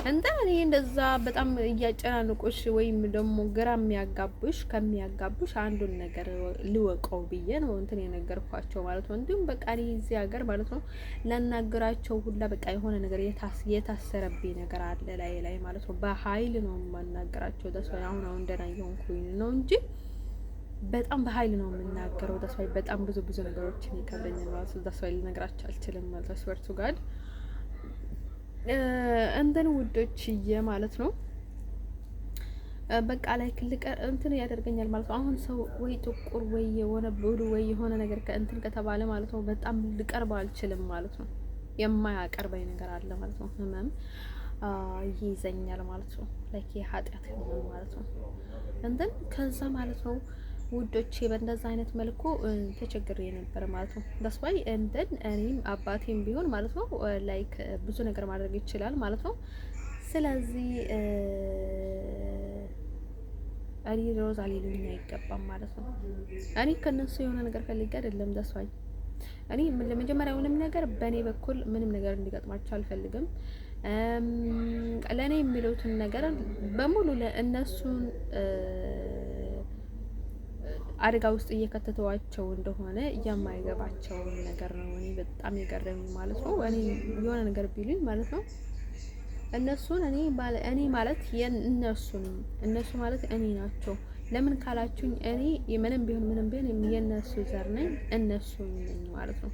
እንደ እኔ እንደዛ በጣም እያጨናንቁሽ ወይም ደግሞ ግራ የሚያጋቡሽ ከሚያጋቡሽ አንዱን ነገር ልወቀው ብዬ ነው እንትን የነገርኳቸው ማለት ነው። እንዲሁም በቃ እኔ እዚህ ሀገር ማለት ነው ለናገራቸው ሁላ በቃ የሆነ ነገር የታሰረብኝ ነገር አለ ላይ ማለት ነው። በኃይል ነው የማናገራቸው። ተስፋዬ አሁን ደህና እየሆንኩኝ ነው እንጂ በጣም በኃይል ነው የምናገረው። ተስፋዬ በጣም ብዙ ነገሮችን ይከብደኛል ማለት ነው። ተስፋዬ ልነግራቸው አልችልም ማለት ነው። ስወርቱ ጋር እንትን ውዶችዬ ማለት ነው። በቃ ላይ ክልቀር እንትን ያደርገኛል ማለት ነው። አሁን ሰው ወይ ጥቁር ወይ የሆነ ብሉ ወይ የሆነ ነገር ከእንትን ከተባለ ማለት ነው በጣም ልቀርበው አልችልም ማለት ነው። የማያቀርበኝ ነገር አለ ማለት ነው። ህመም ይይዘኛል ማለት ነው። ላይክ የኃጢአት ህመም ማለት ነው። እንትን ከዛ ማለት ነው ውዶቼ በእንደዛ አይነት መልኩ ተቸግሬ ነበር ማለት ነው። ዳስዋይ እንትን እኔም አባቴም ቢሆን ማለት ነው ላይክ ብዙ ነገር ማድረግ ይችላል ማለት ነው። ስለዚህ እኔ ሮዛ ሊሉኝ አይገባም ማለት ነው። እኔ ከነሱ የሆነ ነገር ፈልጌ አይደለም። ዳስዋይ እኔ ለመጀመሪያውንም ነገር በእኔ በኩል ምንም ነገር እንዲገጥማቸው አልፈልግም። ለእኔ የሚሉትን ነገር በሙሉ ለእነሱን አደጋ ውስጥ እየከተተዋቸው እንደሆነ የማይገባቸው ነገር ነው። እኔ በጣም የገረመኝ ማለት ነው። እኔ የሆነ ነገር ቢሉኝ ማለት ነው እነሱን እኔ ማለት እነሱ ማለት እኔ ናቸው። ለምን ካላችሁኝ እኔ ምንም ቢሆን የእነሱ ዘር ነኝ፣ እነሱ ነኝ ማለት ነው።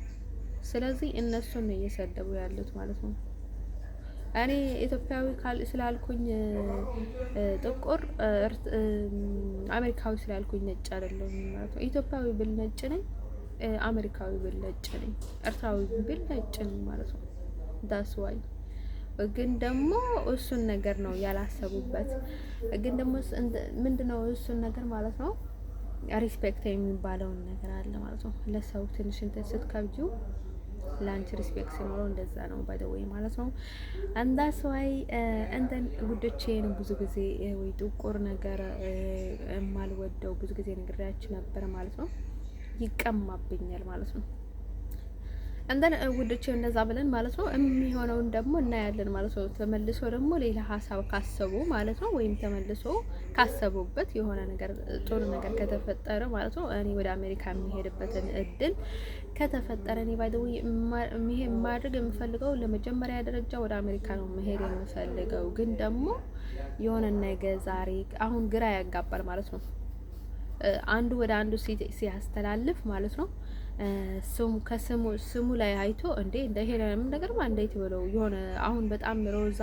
ስለዚህ እነሱን ነው እየሰደቡ ያሉት ማለት ነው። እኔ ኢትዮጵያዊ ስላልኩኝ ጥቁር አሜሪካዊ ስላልኩኝ ነጭ አይደለሁም ማለት ነው። ኢትዮጵያዊ ብል ነጭ ነኝ፣ አሜሪካዊ ብል ነጭ ነኝ፣ ኤርትራዊ ብል ነጭ ነኝ ማለት ነው። ዳስ ዋይ ግን ደግሞ እሱን ነገር ነው ያላሰቡበት። ግን ደግሞ ምንድነው እሱን ነገር ማለት ነው ሪስፔክት የሚባለውን ነገር አለ ማለት ነው። ለሰው ትንሽ እንትን ስትከብጂው ላንች ሪስፔክት ሲኖረው እንደዛ ነው ባይ ዘ ዌይ ማለት ነው። አንዳስ ዋይ እንትን ጉዶቼን ብዙ ጊዜ ወይ ጥቁር ነገር የማልወደው ብዙ ጊዜ ነግሬያችሁ ነበር ማለት ነው። ይቀማብኛል ማለት ነው። እንደን ውዶቼ እንደዛ ብለን ማለት ነው የሚሆነውን ደግሞ እናያለን ማለት ነው። ተመልሶ ደግሞ ሌላ ሀሳብ ካሰቡ ማለት ነው ወይም ተመልሶ ካሰቡበት የሆነ ነገር ጥሩ ነገር ከተፈጠረ ማለት ነው እኔ ወደ አሜሪካ የሚሄድበትን እድል ከተፈጠረ እኔ ባይ ዘ ዌይ ማድረግ የምፈልገው ለመጀመሪያ ደረጃ ወደ አሜሪካ ነው መሄድ የምፈልገው። ግን ደግሞ የሆነ ነገር ዛሬ አሁን ግራ ያጋባል ማለት ነው። አንዱ ወደ አንዱ ሲያስተላልፍ ማለት ነው ስሙ ላይ አይቶ እንዴ እንደሄደ ምን ነገር እንዴት ብለው የሆነ አሁን በጣም ሮዛ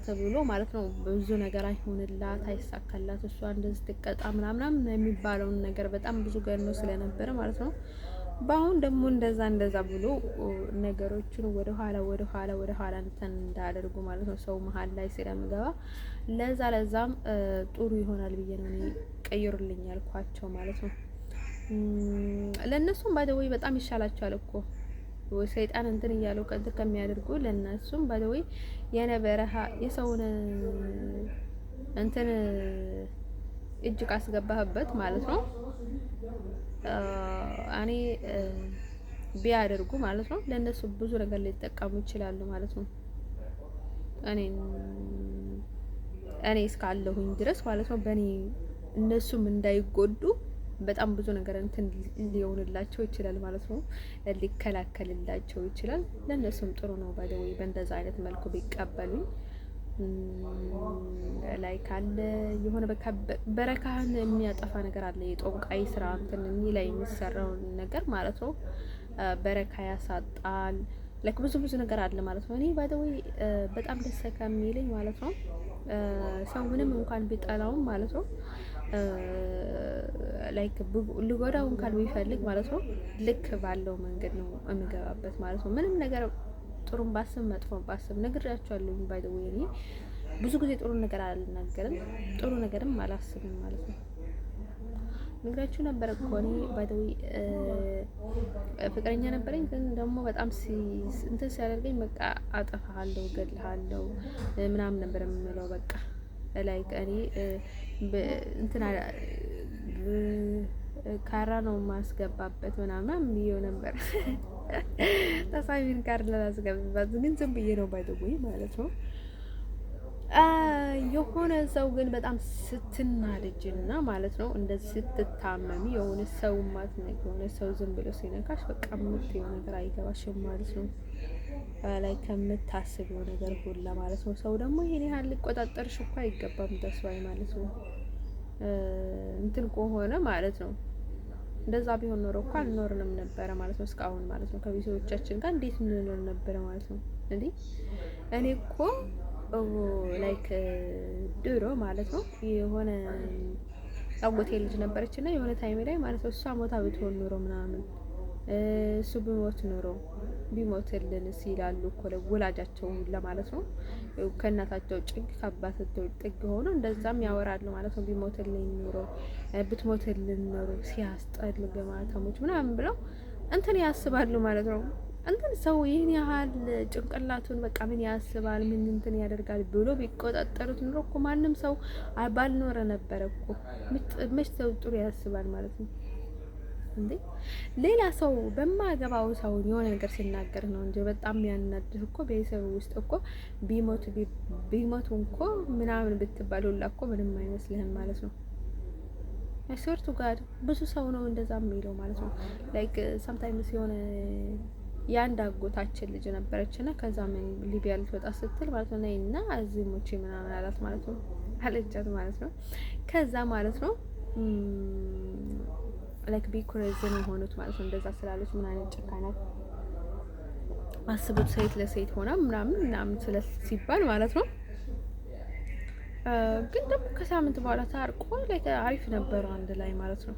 ተብሎ ማለት ነው ብዙ ነገር አይሆንላት አይሳካላት እሷ እንደዚህ ትቀጣ ምናምን የሚባለውን ነገር በጣም ብዙ ገኖ ስለነበረ ማለት ነው። በአሁን ደግሞ እንደዛ ብሎ ነገሮችን ወደ ኋላ እንትን እንዳደርጉ ማለት ነው ሰው መሀል ላይ ስለምገባ ለዛም ጥሩ ይሆናል ብዬ ነው እኔ ቀይሩልኝ ያልኳቸው ማለት ነው። ለነሱም ባይደወይ በጣም ይሻላቸዋል እኮ ሰይጣን እንትን እያለው ከዚህ ከሚያደርጉ ለነሱም ባይደወይ የነበረሃ የሰውን እንትን እጅ ካስገባህበት ማለት ነው እኔ ቢያደርጉ ማለት ነው ለነሱ ብዙ ነገር ሊጠቀሙ ይችላሉ ማለት ነው። እኔ እስካለሁኝ ድረስ ማለት ነው በእኔ እነሱም እንዳይጎዱ በጣም ብዙ ነገር እንትን ሊሆንላቸው ይችላል ማለት ነው፣ ሊከላከልላቸው ይችላል። ለእነሱም ጥሩ ነው ባይደወይ በእንደዛ አይነት መልኩ ቢቀበሉኝ ላይ ካለ የሆነ በቃ በረካህን የሚያጠፋ ነገር አለ። የጦንቃይ ስራ እንትን ላይ የሚሰራው ነገር ማለት ነው በረካ ያሳጣል። ላይክ ብዙ ነገር አለ ማለት ነው። እኔ ባይ ዘ ወይ በጣም ደስ ከሚለኝ ማለት ነው ሰው ምንም እንኳን ቢጠላውም ማለት ነው ላይክ ልጎዳው እንኳን ቢፈልግ ማለት ነው ልክ ባለው መንገድ ነው የምገባበት ማለት ነው። ምንም ነገር ጥሩም ባስብ መጥፎም ባስብ ነግራቸዋለሁ። ባይ ዘ ወይ እኔ ብዙ ጊዜ ጥሩ ነገር አልናገርም፣ ጥሩ ነገርም አላስብም ማለት ነው። ነግራችሁ ነበር እኮ እኔ ባይ ዘ ወይ ፍቅረኛ ነበረኝ፣ ግን ደግሞ በጣም እንትን ሲያደርገኝ በቃ አጠፋሃለሁ፣ እገልሃለሁ ምናምን ነበር የምለው። በቃ ላይክ እኔ እንትን ካራ ነው ማስገባበት ምናምን ብዬው ነበር። ተሳቢን ካር ላስገባበት ግን ዝም ብዬ ነው ባይ ዘ ወይ ማለት ነው። የሆነ ሰው ግን በጣም ስትናደጅና ማለት ነው እንደዚህ ስትታመሚ የሆነ ሰው ማትነቅ የሆነ ሰው ዝም ብሎ ሲነካሽ በቃ የምትይው ነገር አይገባሽም ማለት ነው። ላይ ከምታስቢው ነገር ሁላ ማለት ነው። ሰው ደግሞ ይሄን ያህል ሊቆጣጠርሽ እኮ አይገባም ተስዋይ ማለት ነው። እንትን ከሆነ ማለት ነው እንደዛ ቢሆን ኖሮ እኮ አልኖርንም ነበረ ማለት ነው እስካሁን ማለት ነው። ከቤተሰቦቻችን ጋር እንዴት እንኖር ነበረ ማለት ነው እንዴ። እኔ እኮ ላይክ ድሮ ማለት ነው የሆነ አጎቴ ልጅ ነበረች እና የሆነ ታይም ላይ ማለት ነው እሷ ሞታ ብትሆን ኖሮ ምናምን እሱ ቢሞት ኖሮ ቢሞትልን ሲላሉ እኮ ወላጃቸው ለማለት ነው ከእናታቸው ጥግ ከአባታቸው ጥግ ሆኖ እንደዛም ያወራሉ ማለት ነው። ቢሞትልን ኖሮ ብትሞትልን ኖሮ ሲያስጠል ገማተሞች ምናምን ብለው እንትን ያስባሉ ማለት ነው። እንትን ሰው ይህን ያህል ጭንቅላቱን በቃ ምን ያስባል ምን እንትን ያደርጋል ብሎ ቢቆጣጠሩት ኑሮ እኮ ማንም ሰው ባልኖረ ነበረ እኮ። መች ሰው ጥሩ ያስባል ማለት ነው እንዴ? ሌላ ሰው በማገባው ሰው የሆነ ነገር ሲናገር ነው እንጂ በጣም ያናድህ እኮ ቤተሰብ ውስጥ እኮ ቢሞቱ እኮ ምናምን ብትባል ሁላ እኮ ምንም አይመስልህም ማለት ነው። ሰርቱ ጋር ብዙ ሰው ነው እንደዛ የሚለው ማለት ነው። ላይክ ሰምታይምስ የሆነ የአንድ አጎታችን ልጅ ነበረች እና ከዛ ምን ሊቢያ ልትወጣ ስትል ማለት ነው እና አዚሞቼ ምናምን አላት ማለት ነው አለቻት ማለት ነው። ከዛ ማለት ነው ላይክ ቢኩረዝን የሆኑት ማለት ነው እንደዛ ስላለች ምን አይነት ጭካናት አስቡት። ሴት ለሴት ሆና ምናምን ሲባል ማለት ነው። ግን ደግሞ ከሳምንት በኋላ ታርቆ ላይክ አሪፍ ነበሩ አንድ ላይ ማለት ነው።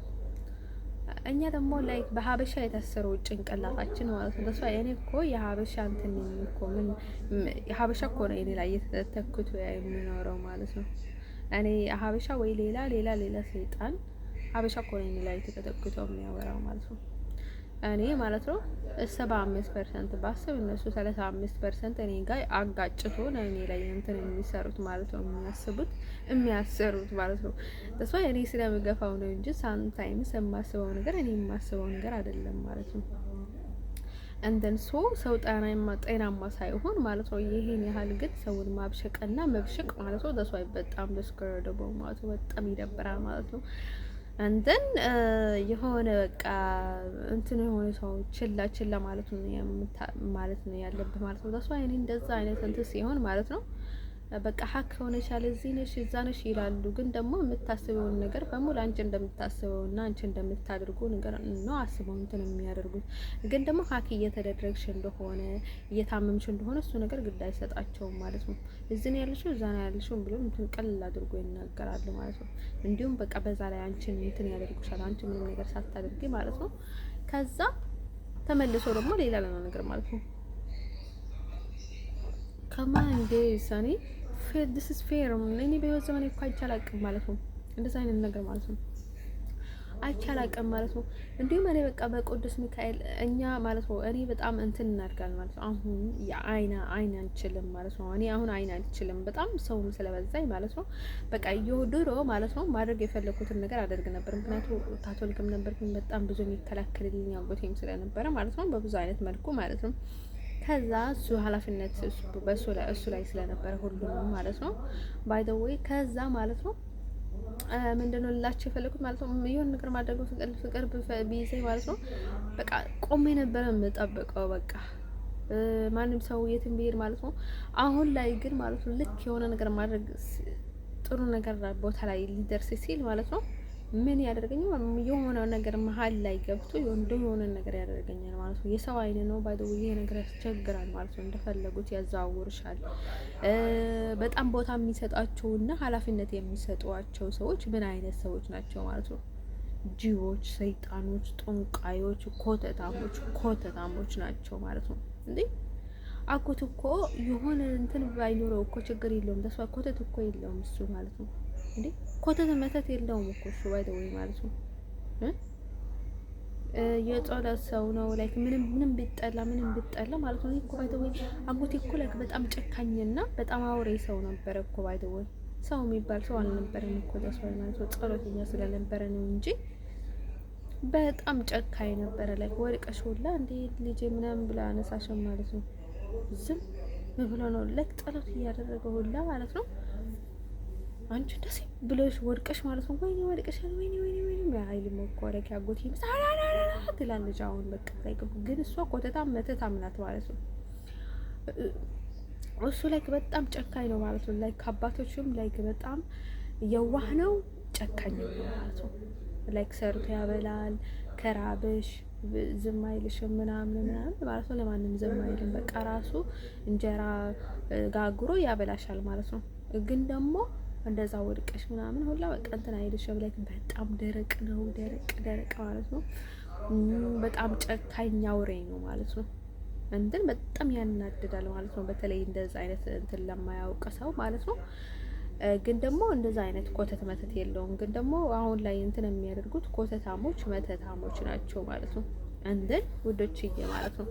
እኛ ደግሞ ላይክ በሀበሻ የታሰረው ጭንቅላታችን ማለት ነው። በሷ እኔ እኮ የሀበሻ እንትን እኮ ምን የሀበሻ እኮ ነው እኔ ላይ የተተኩት የሚኖረው ማለት ነው። እኔ ሀበሻ ወይ ሌላ ሰይጣን ሀበሻ እኮ ነው እኔ ላይ የተተኩተው የሚያወራው ማለት ነው። እኔ ማለት ነው 75% ባስብ እነሱ 35% እኔ ጋር አጋጭቶ ነው እኔ ላይ እንትን የሚሰሩት ማለት ነው። የሚያሰሩት ማለት ነው። ተስፋ እኔ ስለምገፋው ነው እንጂ ሳምታይምስ የማስበው ነገር እኔ የማስበው ነገር አይደለም ማለት ነው። እንደን ሰው ጤናማ ሳይሆን ማለት ነው ይሄን ያህል ግን ሰውን ማብሸቅና መብሸቅ ማለት ነው ተስፋ በጣም ደስከረደው ማለት ነው። በጣም ይደብራል ማለት ነው። አንተን የሆነ በቃ እንትን የሆነ ሰው ችላ ማለት ነው ያለብህ ማለት ነው። ታስዋ እኔ እንደዛ አይነት እንትን ሲሆን ማለት ነው በቃ ሀክ ሆነሻል እዚህ ነሽ እዛ ነሽ ይላሉ። ግን ደግሞ የምታስበውን ነገር በሙሉ አንቺ እንደምታስበውና አንቺ እንደምታደርጉ ነገር ነው አስበው እንትን የሚያደርጉት። ግን ደግሞ ሀክ እየተደረግሽ እንደሆነ እየታመምሽ እንደሆነ እሱ ነገር ግድ አይሰጣቸውም ማለት ነው። እዚህ ነው ያለሽው እዛ ነው ያለሽው ብሎ እንትን ቀልል አድርጎ ይናገራሉ ማለት ነው። እንዲሁም በቃ በዛ ላይ አንቺን እንትን ያደርጉሻል አንቺ ምንም ነገር ሳታደርጊ ማለት ነው። ከዛ ተመልሶ ደግሞ ሌላ ነገር ማለት ነው ከማን ደሳኔ ዲስ ኢዝ ፌር እኔ በህይወት ዘመኔ እኮ አይቻላቅም ማለት ነው። እንደዛ አይነት ነገር ማለት ነው አይቻላቅም ማለት ነው። እንዲሁም እኔ በቃ በቅዱስ ሚካኤል እኛ ማለት ነው እኔ በጣም እንትን እናድርጋለን ማለት ነው። አሁን አይን አንችልም ማለት ነው። እኔ አሁን አይን አንችልም በጣም ሰውም ስለበዛኝ ማለት ነው። በቃ ድሮ ማለት ነው ማድረግ የፈለኩትን ነገር አደርግ ነበር። ምክንያቱም ካቶሊክም ነበርኩኝ በጣም ብዙ የሚከላከልልኝ አጎቴም ስለነበረ ማለት ነው በብዙ አይነት መልኩ ማለት ነው። ከዛ እሱ ኃላፊነት እሱ ላይ ስለነበረ ሁሉም ማለት ነው ባይ ዘ ዌይ ከዛ ማለት ነው ምንድነው ልላችሁ የፈለኩት ማለት ነው የሆነ ነገር ማድረግ ፍቅር ቢይዘኝ ማለት ነው በቃ ቆሜ ነበረ የምጠብቀው በቃ ማንም ሰው የትም ቢሄድ ማለት ነው። አሁን ላይ ግን ማለት ነው ልክ የሆነ ነገር ማድረግ ጥሩ ነገር ቦታ ላይ ሊደርስ ሲል ማለት ነው ምን ያደርገኛል? የሆነ ነገር መሀል ላይ ገብቶ የሆነ ነገር ያደርገኛል ማለት ነው። የሰው አይን ነው ባይደው ይሄ ነገር ያስቸግራል ማለት ነው። እንደፈለጉት ያዛውርሻል። በጣም ቦታ የሚሰጣቸውና ኃላፊነት የሚሰጧቸው ሰዎች ምን አይነት ሰዎች ናቸው ማለት ነው? ጅቦች፣ ሰይጣኖች፣ ጠንቋዮች፣ ኮተታሞች ናቸው ማለት ነው። እንዴ አጎት እኮ የሆነ እንትን ባይኖረው እኮ ችግር የለውም። ተስፋ ኮተት እኮ የለውም እሱ ማለት ነው። እንዴ ኮተት መተት የለውም እኮ እሱ ባይደውይ ማለት ነው። የጸሎት ሰው ነው ላይክ ምንም ቢጠላ ማለት ነው እኮ ባይደውይ አጎቴ እኮ ላይክ በጣም ጨካኝና በጣም አውሬ ሰው ነበረ እኮ ባይደውይ ሰው የሚባል ሰው አልነበረም እኮ ተስፋ ማለት ነው። ጸሎተኛ ስለነበረ ነው እንጂ በጣም ጨካኝ ነበረ። ላይ ወድቀሽ ሁላ እንዴ ልጄ ምናምን ብላ አነሳሽም ማለት ነው። ዝም ብሎ ነው ለክ ጸሎት እያደረገ ሁላ ማለት ነው። አንቺ ደስ ብሎሽ ወድቀሽ ማለት ነው። ወይኔ ወድቀሻል፣ ወይኔ አይል መቆረክ ያጎት ይምሳራራ ትላለች። አሁን በቃ ላይ ግን እሷ ኮተታም መተታም ናት ማለት ነው። እሱ ላይክ በጣም ጨካኝ ነው ማለት ነው። ላይክ አባቶቹም ላይክ በጣም የዋህ ነው፣ ጨካኝ ነው ማለት ነው። ላይክ ሰርቶ ያበላል። ከራብሽ ዝም አይልሽም ምናምን ማለት ነው። ለማንም ዝም አይልም። በቃ ራሱ እንጀራ ጋግሮ ያበላሻል ማለት ነው። ግን ደግሞ እንደዛ ወድቀሽ ምናምን ሁላ በቃ እንትን አይልሽም። ላይክ በጣም ደረቅ ነው፣ ደረቅ ማለት ነው። በጣም ጨካኝ አውሬ ነው ማለት ነው። እንትን በጣም ያናድዳል ማለት ነው። በተለይ እንደዛ አይነት እንትን ለማያውቅ ሰው ማለት ነው። ግን ደግሞ እንደዛ አይነት ኮተት መተት የለውም። ግን ደግሞ አሁን ላይ እንትን የሚያደርጉት ኮተታሞች መተታሞች ናቸው ማለት ነው። እንትን ውዶችዬ ማለት ነው።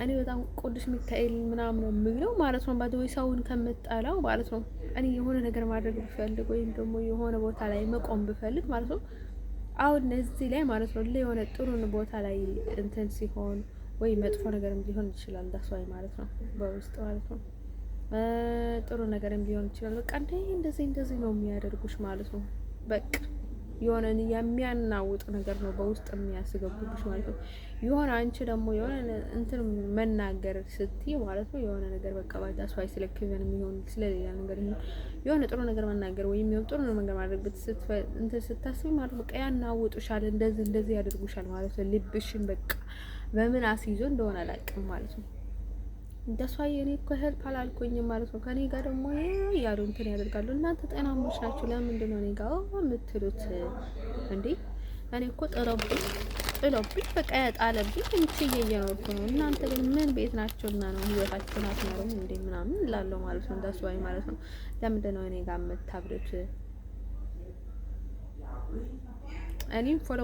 እኔ በጣም ቅዱስ ሚካኤል ምናምን ነው የምለው ማለት ነው። ባዶ ሰውን ከምጠላው ማለት ነው። እኔ የሆነ ነገር ማድረግ ብፈልግ ወይም ደግሞ የሆነ ቦታ ላይ መቆም ብፈልግ ማለት ነው አሁን እዚህ ላይ ማለት ነው የሆነ ጥሩን ቦታ ላይ እንትን ሲሆን ወይ መጥፎ ነገርም ሊሆን ይችላል። ዳስዋይ ማለት ነው በውስጥ ማለት ነው ጥሩ ነገርም ሊሆን ይችላል። በቃ እንደዚህ ነው የሚያደርጉሽ ማለት ነው። በቃ የሆነ የሚያናውጥ ነገር ነው በውስጥ የሚያስገቡብሽ ማለት ነው። የሆነ አንቺ ደግሞ የሆነ እንትን መናገር ስትይ ማለት ነው የሆነ ነገር በቃ ዳስዋይ ስለክበን የሚሆን ስለሌላ ነገር የሆነ ጥሩ ነገር መናገር ወይም የሆነ ጥሩ ነገር ማድረግ እንትን ስታስቢ ማለት በቃ ያናውጡሻል። እንደዚህ ያደርጉሻል ማለት ነው። ልብሽን በቃ በምን አስይዞ እንደሆነ አላውቅም ማለት ነው። እንደሷይ እኔ እኮ ሄልፕ አላልኩኝም ማለት ነው። ከኔ ጋር ደግሞ ያሉ እንትን ያደርጋሉ። እናንተ ጤናሞች ናችሁ። ለምንድን ነው እኔ ጋር የምትሉት እንዴ? እኔ እኮ ጥሎብኝ በቃ ያጣለብኝ እንቺ እየኖርኩ ነው። እናንተ ግን ምን ቤት ናቸውና ነው ህይወታችሁን አትኖሩም እንዴ ምናምን እላለሁ ማለት ነው። እንደሷይ ማለት ነው። ለምንድን ነው እኔ ጋር የምታብሉት? እኔም ፎሎ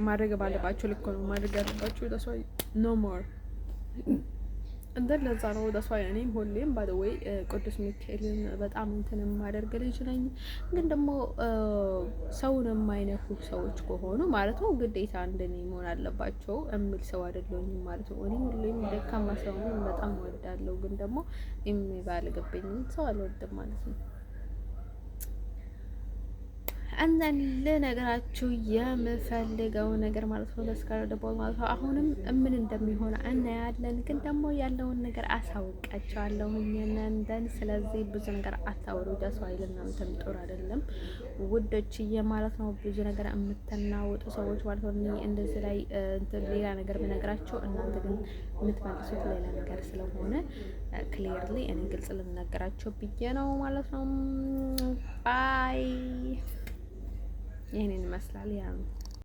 ማድረግ ባለባችሁ ልክ ነው ማድረግ ያለባችሁ። ደስዋይ ኖ ሞር ለዛ ነው ደስዋይ እኔም ሁሌም ባይ ዘ ዌይ ቅዱስ ሚካኤልን በጣም እንትን የማደርግ ልጅ ነኝ። ግን ደግሞ ሰውን የማይነኩ ሰዎች ከሆኑ ማለት ነው ግዴታ እንደኔ መሆን አለባቸው የሚል ሰው አይደለሁም ማለት ነው። እኔ ሁሌም ደካማ ሰውን በጣም እወዳለሁ። ግን ደግሞ የሚባልግብኝ ሰው አልወድም ማለት ነው። አንዳንድ ለነገራችሁ የምፈልገው ነገር ማለት ነው ለስካር ደቦል ማለት ነው። አሁንም ምን እንደሚሆን እናያለን። ግን ደግሞ ያለውን ነገር አሳውቃቸዋለሁ እናንተን። ስለዚህ ብዙ ነገር አታውሩ። ደስዋ ይልናንተም ጥሩ አይደለም ውዶችዬ ማለት ነው። ብዙ ነገር የምትናወጡ ሰዎች ማለት ነው። እንደዚህ ላይ ሌላ ነገር ብነግራችሁ እናንተ ግን የምትመልሱት ሌላ ነገር ስለሆነ ክሊርሊ እኔ ግልጽ ልነግራችሁ ብዬ ነው ማለት ነው። ባይ ይህንን ይመስላል ያ